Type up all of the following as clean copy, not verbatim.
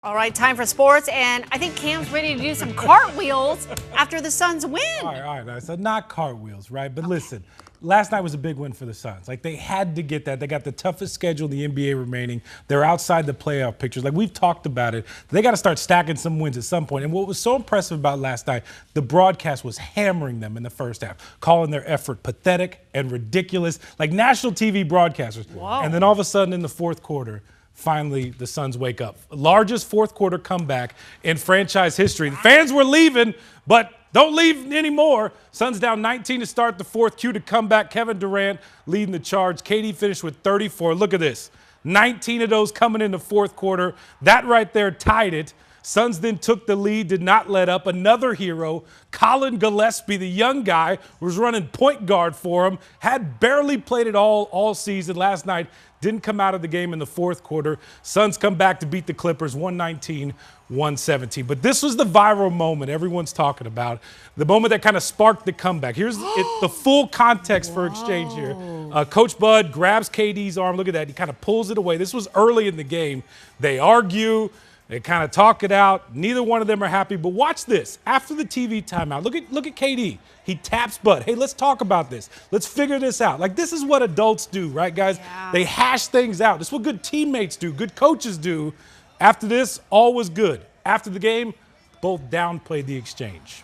All right, time for sports, and I think Cam's ready to do some cartwheels after the Suns win. All right. So not cartwheels, right? But listen, last night was a big win for the Suns. Like, they had to get that. They got the toughest schedule in the NBA remaining. They're outside the playoff pictures. Like, we've talked about it. They got to start stacking some wins at some point. And what was so impressive about last night, the broadcast was hammering them in the first half, calling their effort pathetic and ridiculous, like national TV broadcasters. Whoa. And then all of a sudden in the fourth quarter, finally, the Suns wake up. Largest fourth quarter comeback in franchise history. The fans were leaving, but don't leave anymore. Suns down 19 to start the fourth. Cue to come back. Kevin Durant leading the charge. KD finished with 34. Look at this. 19 of those coming in the fourth quarter. That right there tied it. Suns then took the lead, did not let up. Another hero, Colin Gillespie, the young guy, was running point guard for him, had barely played it all season. Last night, didn't come out of the game in the fourth quarter. Suns come back to beat the Clippers 119-117. But this was the viral moment everyone's talking about, the moment that kind of sparked the comeback. Here's the full context for exchange here. Coach Bud grabs KD's arm. Look at that. He kind of pulls it away. This was early in the game. They argue. They kind of talk it out. Neither one of them are happy. But watch this. After the TV timeout, look at KD. He taps Bud. Hey, let's talk about this. Let's figure this out. Like, this is what adults do, right, guys? Yeah. They hash things out. This is what good teammates do, good coaches do. After this, all was good. After the game, both downplayed the exchange.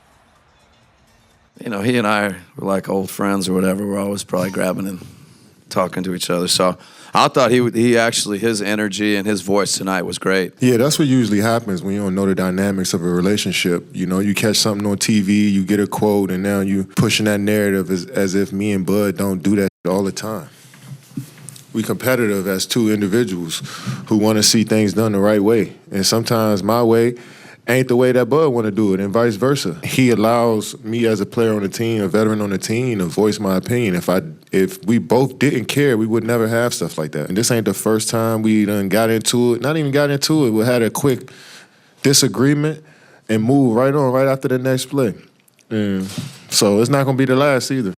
You know, he and I were like old friends or whatever. We're always probably grabbing and talking to each other. So I thought he actually, his energy and his voice tonight was great. Yeah, that's what usually happens when you don't know the dynamics of a relationship. You know, you catch something on TV, you get a quote, and now you pushing that narrative as if me and Bud don't do that all the time. We competitive as two individuals who want to see things done the right way. And sometimes my way ain't the way that Bud want to do it, and vice versa. He allows me as a player on the team, a veteran on the team, to voice my opinion. If we both didn't care, we would never have stuff like that. And this ain't the first time we done got into it. Not even got into it. We had a quick disagreement and moved right on right after the next play. And so it's not going to be the last either.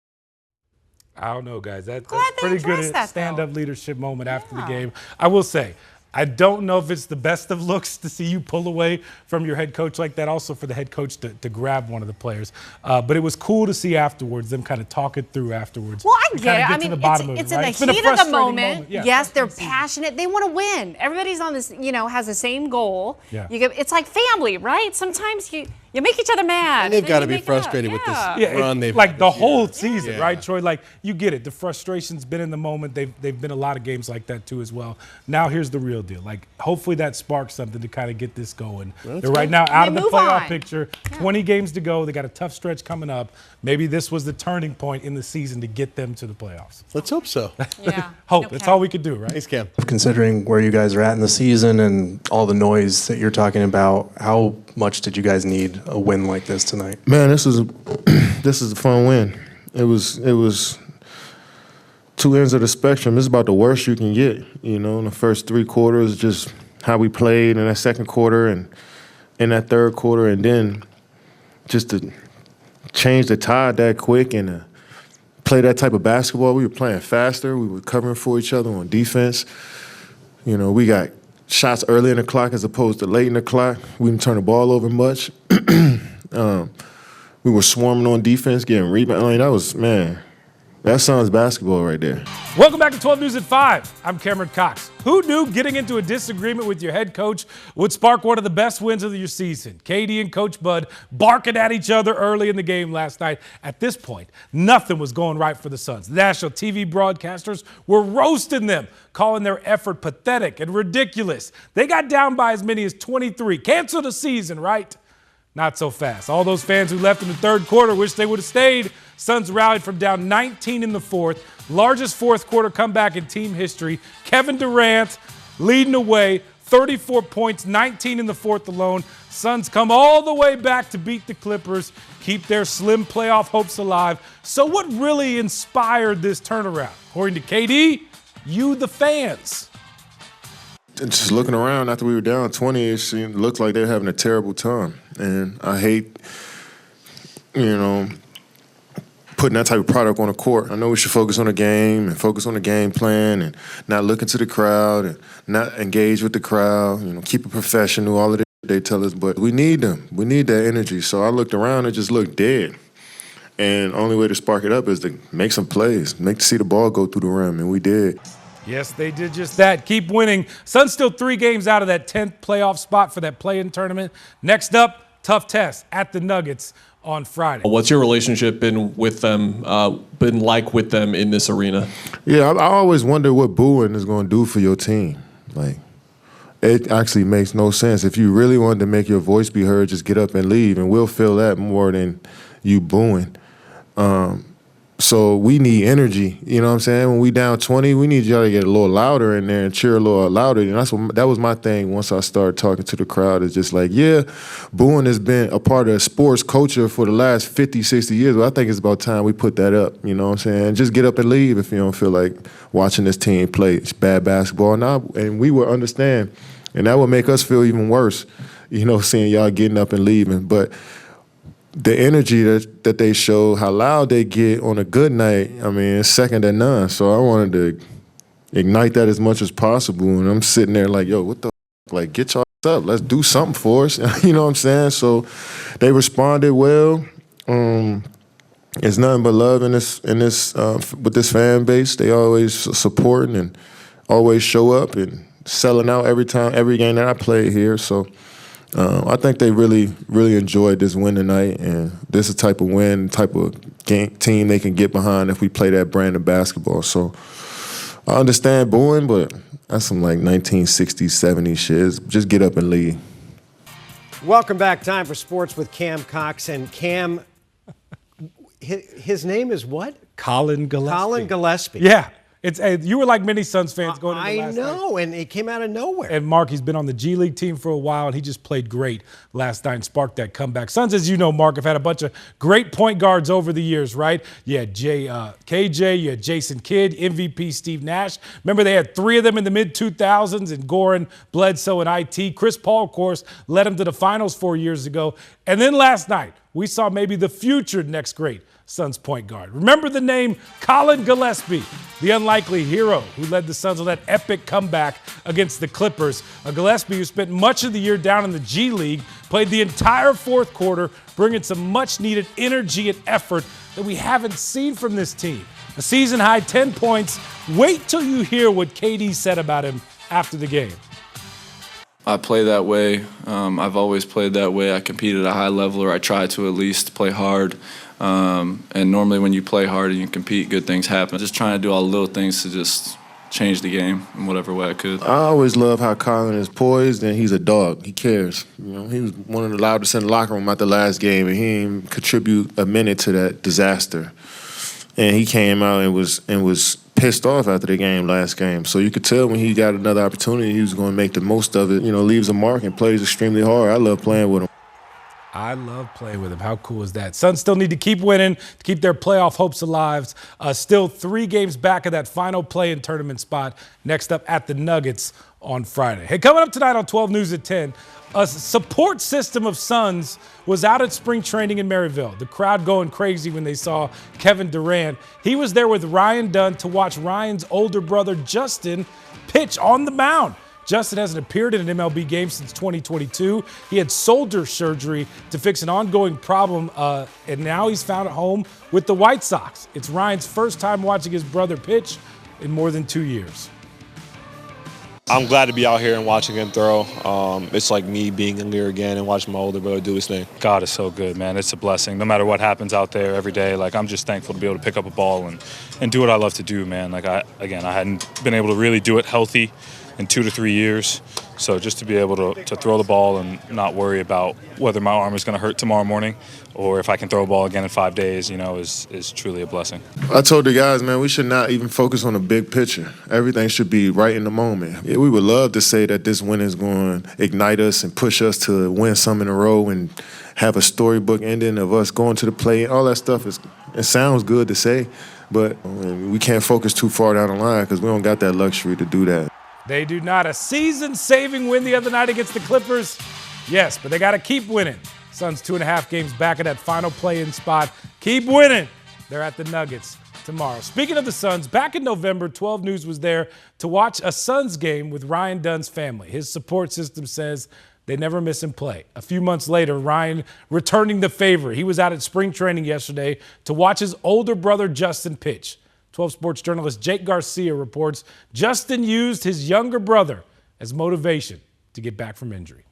I don't know, guys. That's Glad they pretty good addressed that, stand-up though. leadership moment after the game. I will say, I don't know if it's the best of looks to see you pull away from your head coach like that, also for the head coach to grab one of the players. But it was cool to see afterwards, them kind of talk it through afterwards. Well, I get it. I mean, it's in the heat of the moment. Yeah, yes, they're passionate. They want to win. Everybody's on this, has the same goal. Yeah. It's like family, right? Sometimes you make each other mad. And they've got to be make frustrated up. with this Yeah. run they've like had the this whole year. season, Yeah. right, Troy? Like, you get it. The frustration's been in the moment. They've been a lot of games like that too as well. Now here's the real deal. Like, hopefully that sparks something to kind of get this going. They're right now out of the move playoff on. picture. 20 games to go. They got a tough stretch coming up. Maybe this was the turning point in the season to get them to the playoffs. Let's hope so. Yeah. Hope. That's all we could do, right? Thanks, Cam. Considering where you guys are at in the season and all the noise that you're talking about, how much did you guys need a win like this tonight? Man, this is a fun win. It was two ends of the spectrum. It's about the worst you can get, in the first three quarters, just how we played in that second quarter and in that third quarter, and then just to change the tide that quick and play that type of basketball. We were playing faster. We were covering for each other on defense. We got shots early in the clock as opposed to late in the clock. We didn't turn the ball over much. We were swarming on defense, getting rebounds. I mean, that Suns basketball right there. Welcome back to 12 News at 5. I'm Cameron Cox. Who knew getting into a disagreement with your head coach would spark one of the best wins of your season? KD and Coach Bud barking at each other early in the game last night. At this point, nothing was going right for the Suns. The national TV broadcasters were roasting them, calling their effort pathetic and ridiculous. They got down by as many as 23. Cancel the season, right? Not so fast. All those fans who left in the third quarter wish they would have stayed. Suns rallied from down 19 in the fourth. Largest fourth quarter comeback in team history. Kevin Durant leading the way, 34 points, 19 in the fourth alone. Suns come all the way back to beat the Clippers, keep their slim playoff hopes alive. So what really inspired this turnaround? According to KD, you the fans. Just looking around after we were down 20, it looked like they were having a terrible time. And I hate, putting that type of product on the court. I know we should focus on the game and focus on the game plan and not look into the crowd and not engage with the crowd, keep it professional, all of that they tell us. But we need them. We need that energy. So I looked around and just looked dead. And the only way to spark it up is to make some plays, see the ball go through the rim, and we did. Yes, they did just that. Keep winning. Suns still 3 games out of that 10th playoff spot for that play-in tournament. Next up, tough test at the Nuggets on Friday. What's your relationship been with them, been like with them in this arena? Yeah, I always wonder what booing is going to do for your team. Like, it actually makes no sense. If you really wanted to make your voice be heard, just get up and leave, and we'll feel that more than you booing. So we need energy, you know what I'm saying? When we down 20, we need y'all to get a little louder in there and cheer a little louder. And that was my thing once I started talking to the crowd. It's just like, yeah, booing has been a part of sports culture for the last 50, 60 years, but I think it's about time we put that up, you know what I'm saying? Just get up and leave if you don't feel like watching this team play bad basketball. And we will understand, and that would make us feel even worse, seeing y'all getting up and leaving. But the energy that they show, how loud they get on a good night, it's second to none. So I wanted to ignite that as much as possible. And I'm sitting there like, yo, what the f-? Like, get y'all up. Let's do something for us. You know what I'm saying? So they responded well. It's nothing but love in this with this fan base. They always supporting and always show up and selling out every game that I played here. So I think they really, really enjoyed this win tonight, and this is the type of win, type of team they can get behind if we play that brand of basketball. So I understand booing, but that's some like 1960s, 70s shit. Just get up and leave. Welcome back. Time for Sports with Cam Cox. And Cam, his name is what? Colin Gillespie. Colin Gillespie. Yeah. You were like many Suns fans going into last night. I know, and it came out of nowhere. And Mark, he's been on the G League team for a while, and he just played great last night and sparked that comeback. Suns, as you know, Mark, have had a bunch of great point guards over the years, right? You had KJ, you had Jason Kidd, MVP Steve Nash. Remember, they had 3 of them in the mid-2000s, and Goran, Bledsoe, and IT. Chris Paul, of course, led them to the finals 4 years ago. And then last night, we saw maybe the future next great Suns point guard. Remember the name Colin Gillespie, the unlikely hero who led the Suns on that epic comeback against the Clippers. A Gillespie who spent much of the year down in the G League, played the entire fourth quarter, bringing some much-needed energy and effort that we haven't seen from this team. A season-high 10 points. Wait till you hear what KD said about him after the game. I play that way. I've always played that way. I compete at a high level, or I try to at least play hard. And normally when you play hard and you compete, good things happen. Just trying to do all the little things to just change the game in whatever way I could. I always love how Colin is poised, and he's a dog. He cares. He was one of the loudest in the locker room at the last game, and he didn't contribute a minute to that disaster. And he came out and was pissed off after the last game. So you could tell when he got another opportunity, he was going to make the most of it. Leaves a mark and plays extremely hard. I love playing with him. I love playing with him. How cool is that? Suns still need to keep winning to keep their playoff hopes alive. Still 3 games back of that final play-in tournament spot. Next up at the Nuggets on Friday. Hey, coming up tonight on 12 News at 10, a support system of Suns was out at spring training in Maryville. The crowd going crazy when they saw Kevin Durant. He was there with Ryan Dunn to watch Ryan's older brother Justin pitch on the mound. Justin hasn't appeared in an MLB game since 2022. He had shoulder surgery to fix an ongoing problem, and now he's found at home with the White Sox. It's Ryan's first time watching his brother pitch in more than 2 years. I'm glad to be out here and watching him throw. It's like me being in there again and watching my older brother do his thing. God is so good, man. It's a blessing. No matter what happens out there every day, I'm just thankful to be able to pick up a ball and do what I love to do, man. I hadn't been able to really do it healthy in 2 to 3 years. So just to be able to throw the ball and not worry about whether my arm is going to hurt tomorrow morning or if I can throw a ball again in 5 days, is truly a blessing. I told the guys, man, we should not even focus on the big picture. Everything should be right in the moment. Yeah, we would love to say that this win is going to ignite us and push us to win some in a row and have a storybook ending of us going to the play. All that stuff, it sounds good to say, but we can't focus too far down the line because we don't got that luxury to do that. They do not. A season-saving win the other night against the Clippers. Yes, but they got to keep winning. Suns 2.5 games back at that final play-in spot. Keep winning They're at the Nuggets tomorrow. Speaking of the Suns, back in November, 12 News was there to watch a Suns game with Ryan Dunn's family. His support system says they never miss him play. A few months later, Ryan returning the favor. He was out at spring training yesterday to watch his older brother Justin pitch. 12 Sports journalist Jake Garcia reports Justin used his younger brother as motivation to get back from injury.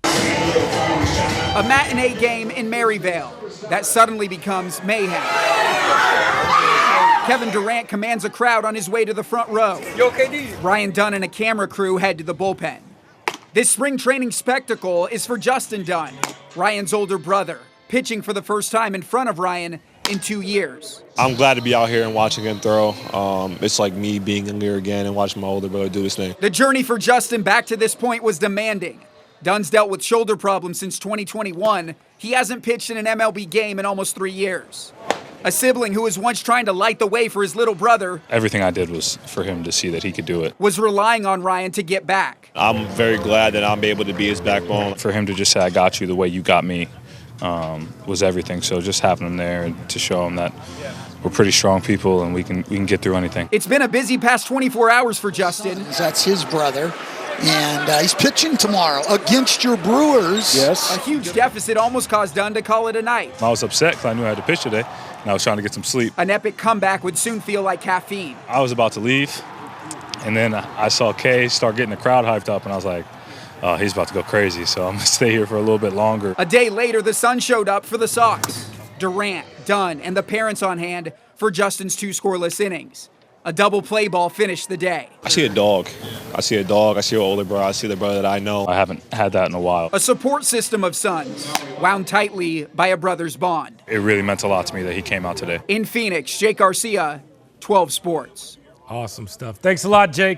A matinee game in Maryvale that suddenly becomes mayhem. Kevin Durant commands a crowd on his way to the front row. Ryan Dunn and a camera crew head to the bullpen. This spring training spectacle is for Justin Dunn, Ryan's older brother, pitching for the first time in front of Ryan in 2 years. I'm glad to be out here and watching him throw. It's like me being younger again and watching my older brother do his thing. The journey for Justin back to this point was demanding. Dunn's dealt with shoulder problems since 2021. He hasn't pitched in an MLB game in almost 3 years. A sibling who was once trying to light the way for his little brother. Everything I did was for him to see that he could do it. Was relying on Ryan to get back. I'm very glad that I'm able to be his backbone. For him to just say, I got you the way you got me, was everything. So just having him there and to show him that we're pretty strong people and we can get through anything. It's been a busy past 24 hours for Justin. That's his brother. And he's pitching tomorrow against your Brewers. Yes. A huge deficit almost caused Dunn to call it a night. I was upset because I knew I had to pitch today, and I was trying to get some sleep. An epic comeback would soon feel like caffeine. I was about to leave, and then I saw Kay start getting the crowd hyped up, and I was like, oh, he's about to go crazy, so I'm going to stay here for a little bit longer. A day later, the sun showed up for the Sox. Durant, Dunn, and the parents on hand for Justin's 2 scoreless innings. A double play ball finished the day. I see a dog. I see an older brother. I see the brother that I know. I haven't had that in a while. A support system of sons, wound tightly by a brother's bond. It really meant a lot to me that he came out today. In Phoenix, Jake Garcia, 12 Sports. Awesome stuff. Thanks a lot, Jake.